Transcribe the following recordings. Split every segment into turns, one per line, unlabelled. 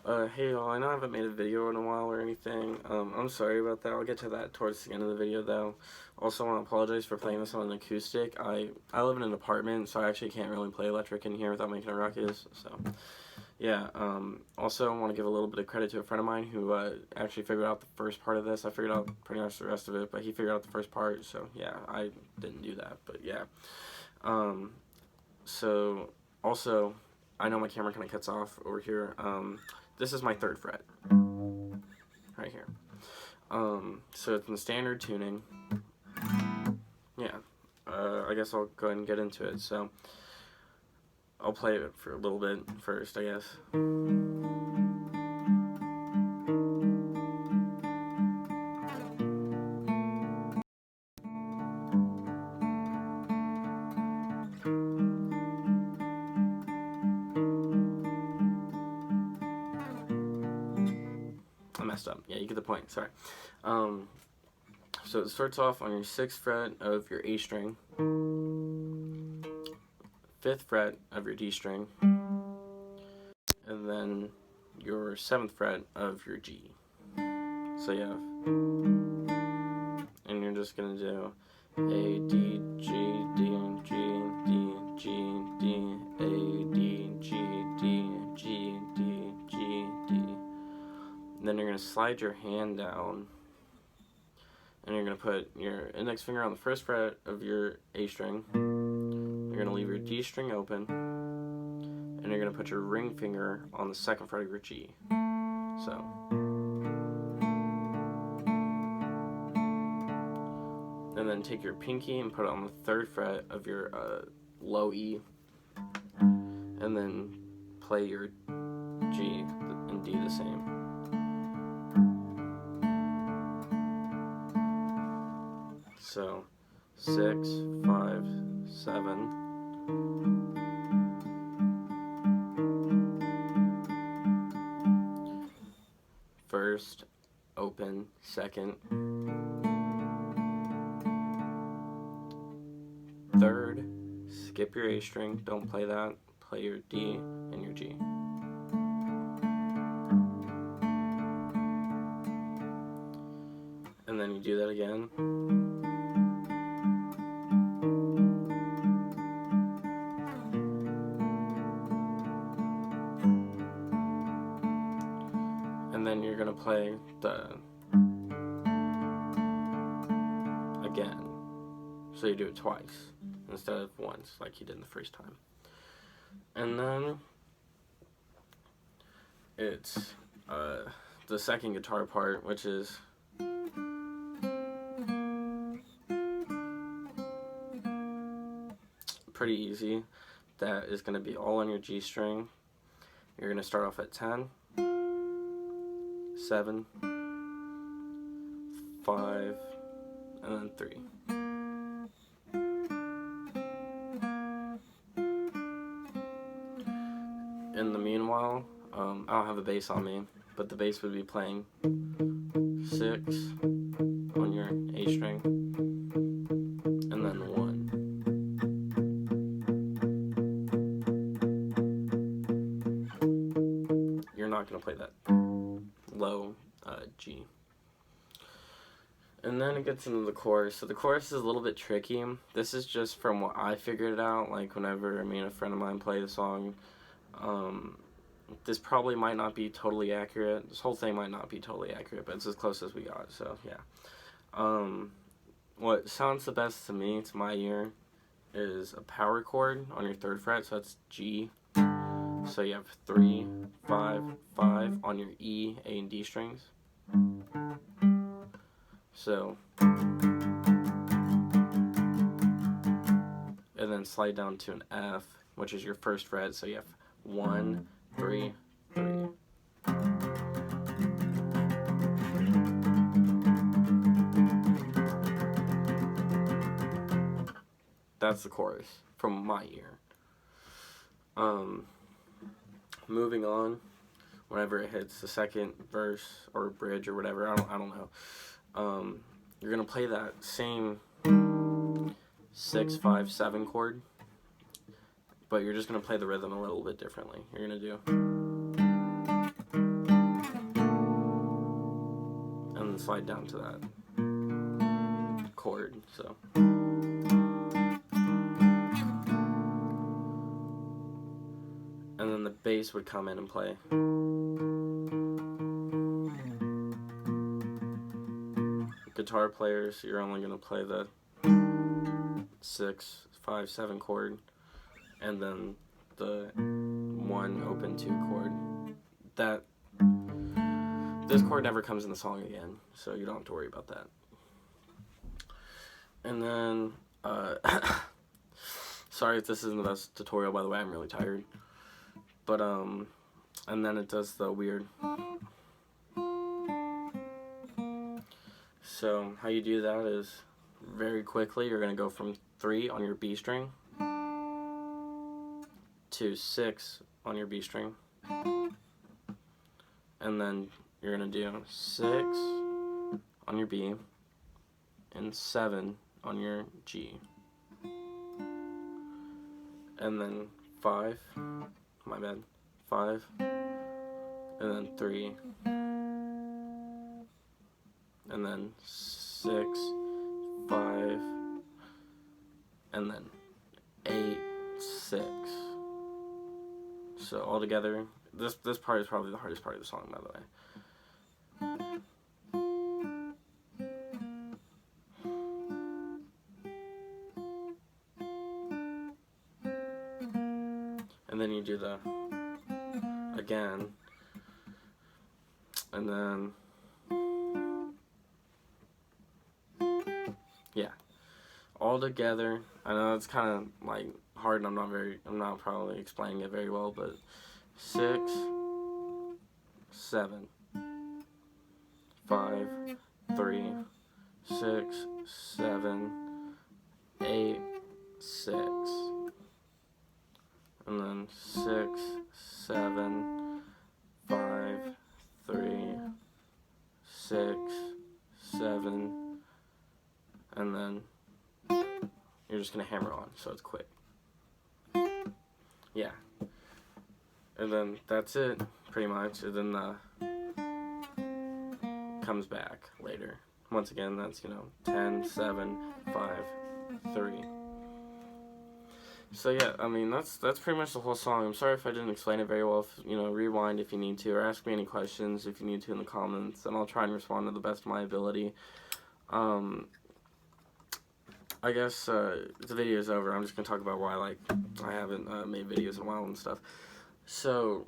Hey y'all, I know I haven't made a video in a while or anything. I'm sorry about that. I'll get to that towards the end of the video though. Also, I want to apologize for playing this on an acoustic. I live in an apartment, so I actually can't really play electric in here without making a ruckus, so yeah. Also, I want to give a little bit of credit to a friend of mine who actually figured out the first part of this. I figured out pretty much the rest of it, but he figured out the first part, so yeah, I didn't do that, but yeah. So, also, I know my camera kind of cuts off over here. This is my 3rd fret, right here. So it's in the standard tuning. Yeah, I guess I'll go ahead and get into it. So, I'll play it for a little bit first, I guess. I messed up. Yeah, you get the point. Sorry. So it starts off on your 6th fret of your A string, 5th fret of your D string, and then your 7th fret of your G. So you have, and you're just gonna do A, D, G, D, G, D, G, D, A, D, G, D, G, D, G, D. And then you're gonna slide your hand down, and you're going to put your index finger on the 1st fret of your A string. You're going to leave your D string open, and you're going to put your ring finger on the 2nd fret of your G. So, and then take your pinky and put it on the 3rd fret of your low E, and then play your G and D the same. So 6, 5, 7. First, open, 2nd, 3rd, skip your A string, don't play that, play your D and your G. And then you do that again. And then you're going to play the again. So you do it twice instead of once like you did the first time. And then it's the 2nd guitar part, which is pretty easy. That is going to be all on your G string. You're going to start off at 10, 7, 5, and then 3. In the meanwhile, I don't have a bass on me, but the bass would be playing 6 on your A string, and then 1. You're not going to play that low G. And then it gets into the chorus. So the chorus is a little bit tricky. This is just from what I figured out, like whenever me and a friend of mine play the song. This probably might not be totally accurate. This whole thing might not be totally accurate, but it's as close as we got, so yeah. What sounds the best to me, to my ear, is a power chord on your 3rd fret, so that's G. So you have 3, 5, 5 on your E, A, and D strings. So, and then slide down to an F, which is your 1st fret, so you have 1, 3, 3. That's the chorus from my ear. Moving on, whenever it hits the 2nd verse or bridge or whatever, I don't know. You're gonna play that same 6, 5, 7 chord, but you're just gonna play the rhythm a little bit differently. You're gonna do slide down to that chord. So and then the bass would come in and play. Guitar players, you're only going to play the 6, 5, 7 chord, and then the 1 open 2 chord. This chord never comes in the song again, so you don't have to worry about that. And then, sorry if this isn't the best tutorial, by the way, I'm really tired. But, and then it does the weird. So, how you do that is, very quickly, you're going to go from 3 on your B string to 6 on your B string. And then you're going to do 6 on your B and 7 on your G. And then 5, 5, and then 3, and then 6, 5, and then 8, 6. So all together, this part is probably the hardest part of the song, by the way. And then you do the again, and then yeah, all together. I know it's kind of like hard, and I'm not probably explaining it very well, but 6, 7, 5, 3, 6, 7, 8, 6. And then 6, 7, 5, 3, 6, 7, and then you're just gonna hammer on, so it's quick. Yeah. And then that's it, pretty much. And then the comes back later. Once again, that's, 10, 7, 5, 3. So yeah, I mean, that's pretty much the whole song. I'm sorry if I didn't explain it very well. Rewind if you need to, or ask me any questions if you need to in the comments, and I'll try and respond to the best of my ability. I guess the video is over. I'm just gonna talk about why I haven't made videos in a while and stuff. So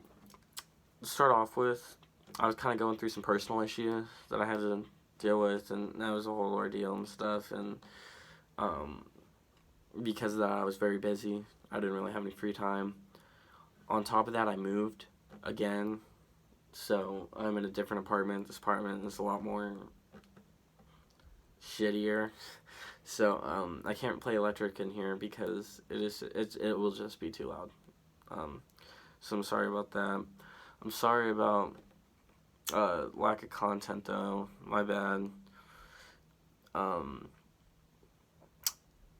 to start off with, I was kind of going through some personal issues that I had to deal with, and that was a whole ordeal and stuff. And because of that, I was very busy. I didn't really have any free time. On top of that, I moved again, so I'm in a different apartment. This apartment is a lot more shittier, so I can't play electric in here because it will just be too loud. So I'm sorry about that. I'm sorry about lack of content, though. My bad.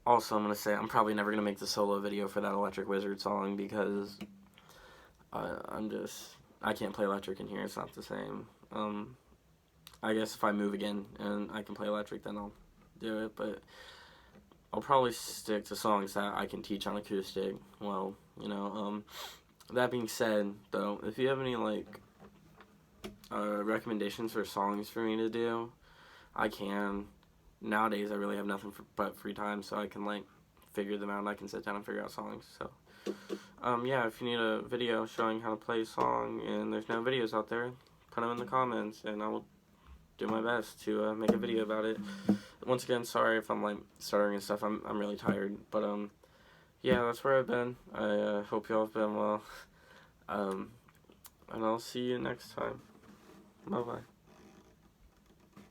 Also, I'm going to say I'm probably never going to make the solo video for that Electric Wizard song because I can't play electric in here. It's not the same. I guess if I move again and I can play electric, then I'll do it, but I'll probably stick to songs that I can teach on acoustic. Well, that being said, though, if you have any, recommendations for songs for me to do, I can. Nowadays, I really have nothing but free time, so I can, figure them out, and I can sit down and figure out songs, so. Yeah, if you need a video showing how to play a song, and there's no videos out there, put them in the comments, and I will do my best to make a video about it. Once again, sorry if I'm, stuttering and stuff. I'm really tired, but, yeah, that's where I've been. I hope y'all have been well, and I'll see you next time. Bye-bye.